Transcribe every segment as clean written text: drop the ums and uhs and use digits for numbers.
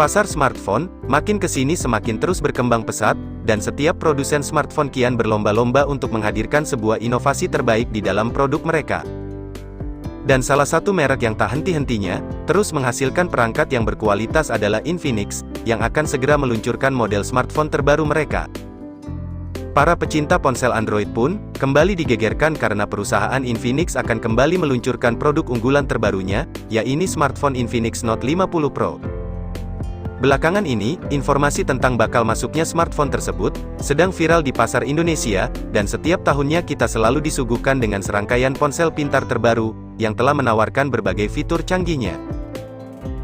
Pasar smartphone, makin kesini semakin terus berkembang pesat, dan setiap produsen smartphone kian berlomba-lomba untuk menghadirkan sebuah inovasi terbaik di dalam produk mereka. Dan salah satu merek yang tak henti-hentinya, terus menghasilkan perangkat yang berkualitas adalah Infinix, yang akan segera meluncurkan model smartphone terbaru mereka. Para pecinta ponsel Android pun, kembali digegerkan karena perusahaan Infinix akan kembali meluncurkan produk unggulan terbarunya, yaitu smartphone Infinix Note 50 Pro. Belakangan ini, informasi tentang bakal masuknya smartphone tersebut, sedang viral di pasar Indonesia, dan setiap tahunnya kita selalu disuguhkan dengan serangkaian ponsel pintar terbaru, yang telah menawarkan berbagai fitur canggihnya.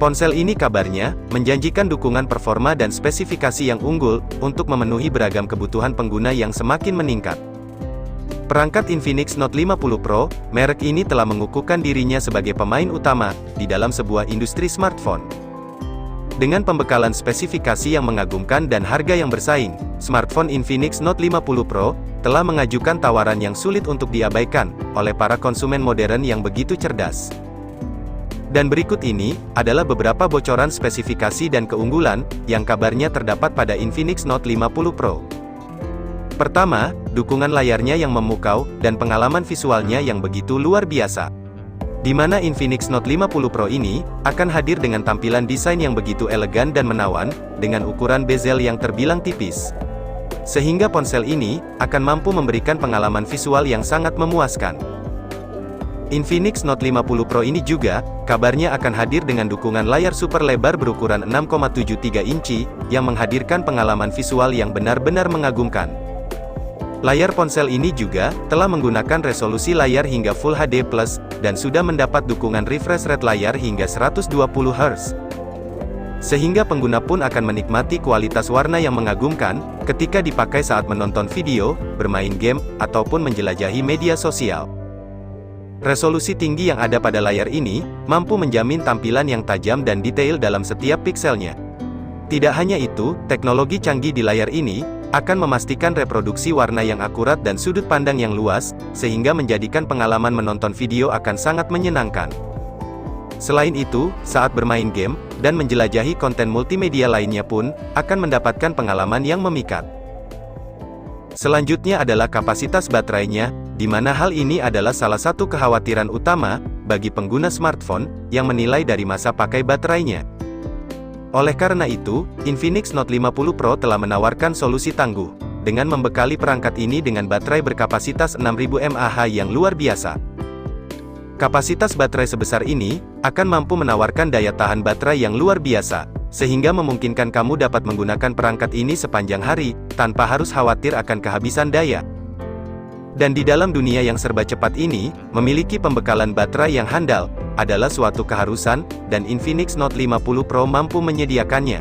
Ponsel ini kabarnya, menjanjikan dukungan performa dan spesifikasi yang unggul, untuk memenuhi beragam kebutuhan pengguna yang semakin meningkat. Perangkat Infinix Note 50 Pro, merek ini telah mengukuhkan dirinya sebagai pemain utama, di dalam sebuah industri smartphone. Dengan pembekalan spesifikasi yang mengagumkan dan harga yang bersaing, smartphone Infinix Note 50 Pro, telah mengajukan tawaran yang sulit untuk diabaikan, oleh para konsumen modern yang begitu cerdas. Dan berikut ini, adalah beberapa bocoran spesifikasi dan keunggulan, yang kabarnya terdapat pada Infinix Note 50 Pro. Pertama, dukungan layarnya yang memukau, dan pengalaman visualnya yang begitu luar biasa. Di mana Infinix Note 50 Pro ini, akan hadir dengan tampilan desain yang begitu elegan dan menawan, dengan ukuran bezel yang terbilang tipis. Sehingga ponsel ini, akan mampu memberikan pengalaman visual yang sangat memuaskan. Infinix Note 50 Pro ini juga, kabarnya akan hadir dengan dukungan layar super lebar berukuran 6,73 inci, yang menghadirkan pengalaman visual yang benar-benar mengagumkan. Layar ponsel ini juga, telah menggunakan resolusi layar hingga Full HD+, dan sudah mendapat dukungan refresh rate layar hingga 120 Hz. Sehingga pengguna pun akan menikmati kualitas warna yang mengagumkan, ketika dipakai saat menonton video, bermain game, ataupun menjelajahi media sosial. Resolusi tinggi yang ada pada layar ini, mampu menjamin tampilan yang tajam dan detail dalam setiap pikselnya. Tidak hanya itu, teknologi canggih di layar ini, akan memastikan reproduksi warna yang akurat dan sudut pandang yang luas, sehingga menjadikan pengalaman menonton video akan sangat menyenangkan. Selain itu, saat bermain game, dan menjelajahi konten multimedia lainnya pun, akan mendapatkan pengalaman yang memikat. Selanjutnya adalah kapasitas baterainya, di mana hal ini adalah salah satu kekhawatiran utama, bagi pengguna smartphone, yang menilai dari masa pakai baterainya. Oleh karena itu, Infinix Note 50 Pro telah menawarkan solusi tangguh, dengan membekali perangkat ini dengan baterai berkapasitas 6000 mAh yang luar biasa. Kapasitas baterai sebesar ini, akan mampu menawarkan daya tahan baterai yang luar biasa, sehingga memungkinkan kamu dapat menggunakan perangkat ini sepanjang hari, tanpa harus khawatir akan kehabisan daya. Dan di dalam dunia yang serba cepat ini, memiliki pembekalan baterai yang handal, adalah suatu keharusan, dan Infinix Note 50 Pro mampu menyediakannya.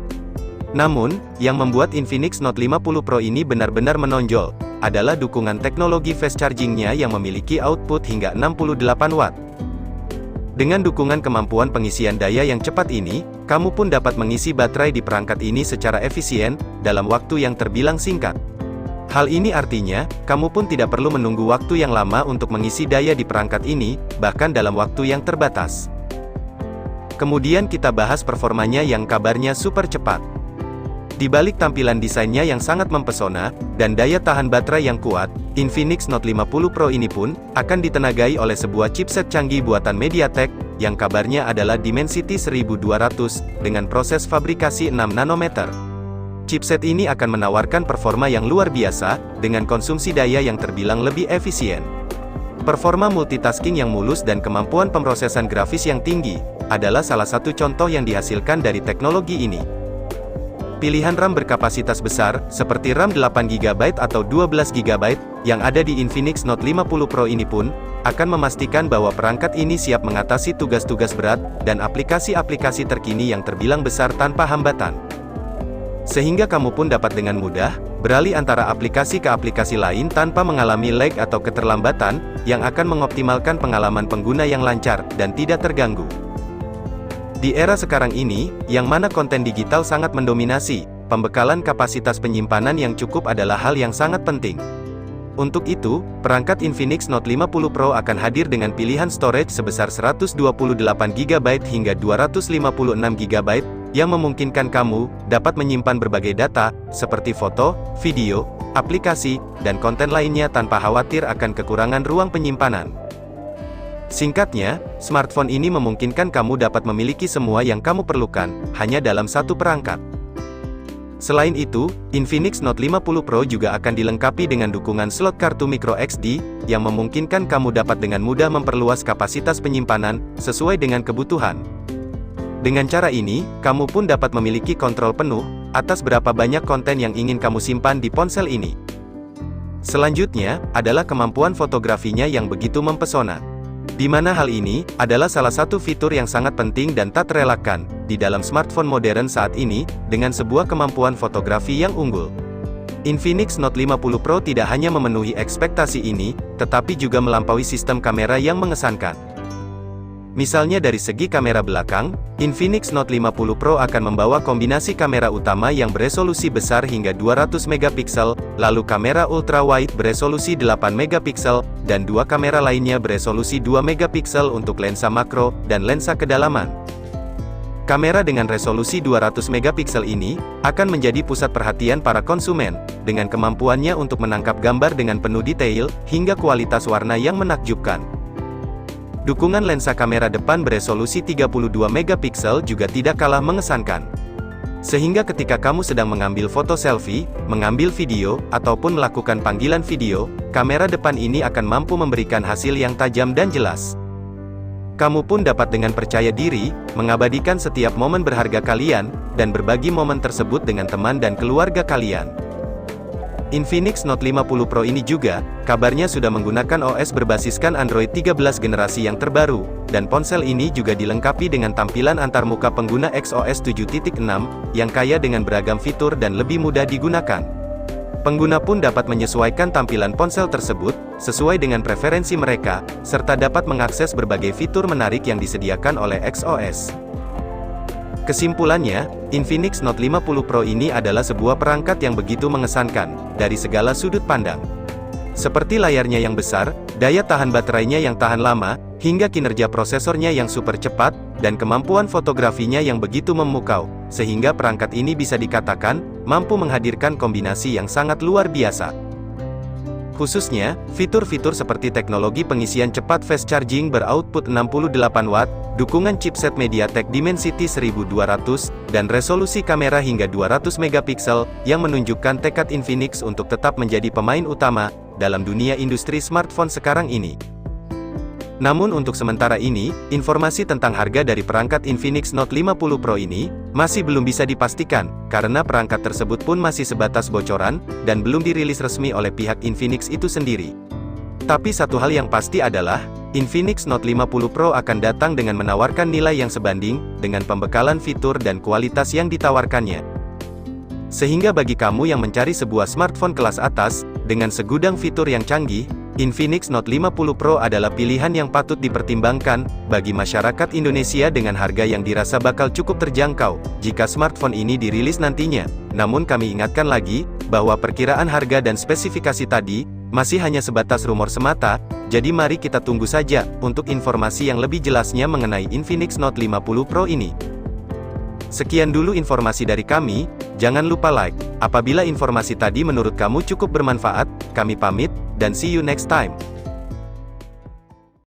Namun, yang membuat Infinix Note 50 Pro ini benar-benar menonjol, adalah dukungan teknologi fast charging-nya yang memiliki output hingga 68 Watt. Dengan dukungan kemampuan pengisian daya yang cepat ini, kamu pun dapat mengisi baterai di perangkat ini secara efisien, dalam waktu yang terbilang singkat. Hal ini artinya, kamu pun tidak perlu menunggu waktu yang lama untuk mengisi daya di perangkat ini, bahkan dalam waktu yang terbatas. Kemudian kita bahas performanya yang kabarnya super cepat. Di balik tampilan desainnya yang sangat mempesona, dan daya tahan baterai yang kuat, Infinix Note 50 Pro ini pun, akan ditenagai oleh sebuah chipset canggih buatan MediaTek, yang kabarnya adalah Dimensity 1200, dengan proses fabrikasi 6 nanometer. Chipset ini akan menawarkan performa yang luar biasa, dengan konsumsi daya yang terbilang lebih efisien. Performa multitasking yang mulus dan kemampuan pemrosesan grafis yang tinggi, adalah salah satu contoh yang dihasilkan dari teknologi ini. Pilihan RAM berkapasitas besar, seperti RAM 8GB atau 12GB, yang ada di Infinix Note 50 Pro ini pun, akan memastikan bahwa perangkat ini siap mengatasi tugas-tugas berat, dan aplikasi-aplikasi terkini yang terbilang besar tanpa hambatan. Sehingga kamu pun dapat dengan mudah, beralih antara aplikasi ke aplikasi lain tanpa mengalami lag atau keterlambatan, yang akan mengoptimalkan pengalaman pengguna yang lancar, dan tidak terganggu. Di era sekarang ini, yang mana konten digital sangat mendominasi, pembekalan kapasitas penyimpanan yang cukup adalah hal yang sangat penting. Untuk itu, perangkat Infinix Note 50 Pro akan hadir dengan pilihan storage sebesar 128GB hingga 256GB, yang memungkinkan kamu dapat menyimpan berbagai data, seperti foto, video, aplikasi, dan konten lainnya tanpa khawatir akan kekurangan ruang penyimpanan. Singkatnya, smartphone ini memungkinkan kamu dapat memiliki semua yang kamu perlukan, hanya dalam satu perangkat. Selain itu, Infinix Note 50 Pro juga akan dilengkapi dengan dukungan slot kartu microSD, yang memungkinkan kamu dapat dengan mudah memperluas kapasitas penyimpanan, sesuai dengan kebutuhan. Dengan cara ini, kamu pun dapat memiliki kontrol penuh, atas berapa banyak konten yang ingin kamu simpan di ponsel ini. Selanjutnya, adalah kemampuan fotografinya yang begitu mempesona. Di mana hal ini, adalah salah satu fitur yang sangat penting dan tak terelakkan, di dalam smartphone modern saat ini, dengan sebuah kemampuan fotografi yang unggul. Infinix Note 50 Pro tidak hanya memenuhi ekspektasi ini, tetapi juga melampaui sistem kamera yang mengesankan. Misalnya dari segi kamera belakang, Infinix Note 50 Pro akan membawa kombinasi kamera utama yang beresolusi besar hingga 200 megapiksel, lalu kamera ultrawide beresolusi 8 megapiksel, dan dua kamera lainnya beresolusi 2 megapiksel untuk lensa makro dan lensa kedalaman. Kamera dengan resolusi 200 megapiksel ini akan menjadi pusat perhatian para konsumen, dengan kemampuannya untuk menangkap gambar dengan penuh detail, hingga kualitas warna yang menakjubkan. Dukungan lensa kamera depan beresolusi 32 megapiksel juga tidak kalah mengesankan. Sehingga ketika kamu sedang mengambil foto selfie, mengambil video, ataupun melakukan panggilan video, kamera depan ini akan mampu memberikan hasil yang tajam dan jelas. Kamu pun dapat dengan percaya diri, mengabadikan setiap momen berharga kalian, dan berbagi momen tersebut dengan teman dan keluarga kalian. Infinix Note 50 Pro ini juga, kabarnya sudah menggunakan OS berbasiskan Android 13 generasi yang terbaru, dan ponsel ini juga dilengkapi dengan tampilan antarmuka pengguna XOS 7.6, yang kaya dengan beragam fitur dan lebih mudah digunakan. Pengguna pun dapat menyesuaikan tampilan ponsel tersebut, sesuai dengan preferensi mereka, serta dapat mengakses berbagai fitur menarik yang disediakan oleh XOS. Kesimpulannya, Infinix Note 50 Pro ini adalah sebuah perangkat yang begitu mengesankan, dari segala sudut pandang. Seperti layarnya yang besar, daya tahan baterainya yang tahan lama, hingga kinerja prosesornya yang super cepat, dan kemampuan fotografinya yang begitu memukau, sehingga perangkat ini bisa dikatakan, mampu menghadirkan kombinasi yang sangat luar biasa. Khususnya, fitur-fitur seperti teknologi pengisian cepat fast charging beroutput 68 watt, dukungan chipset MediaTek Dimensity 1200, dan resolusi kamera hingga 200 megapiksel, yang menunjukkan tekad Infinix untuk tetap menjadi pemain utama, dalam dunia industri smartphone sekarang ini. Namun untuk sementara ini, informasi tentang harga dari perangkat Infinix Note 50 Pro ini, masih belum bisa dipastikan, karena perangkat tersebut pun masih sebatas bocoran, dan belum dirilis resmi oleh pihak Infinix itu sendiri. Tapi satu hal yang pasti adalah, Infinix Note 50 Pro akan datang dengan menawarkan nilai yang sebanding, dengan pembekalan fitur dan kualitas yang ditawarkannya. Sehingga bagi kamu yang mencari sebuah smartphone kelas atas, dengan segudang fitur yang canggih, Infinix Note 50 Pro adalah pilihan yang patut dipertimbangkan, bagi masyarakat Indonesia dengan harga yang dirasa bakal cukup terjangkau, jika smartphone ini dirilis nantinya. Namun kami ingatkan lagi, bahwa perkiraan harga dan spesifikasi tadi, masih hanya sebatas rumor semata, jadi mari kita tunggu saja, untuk informasi yang lebih jelasnya mengenai Infinix Note 50 Pro ini. Sekian dulu informasi dari kami, jangan lupa like. Apabila informasi tadi menurut kamu cukup bermanfaat, kami pamit, dan see you next time.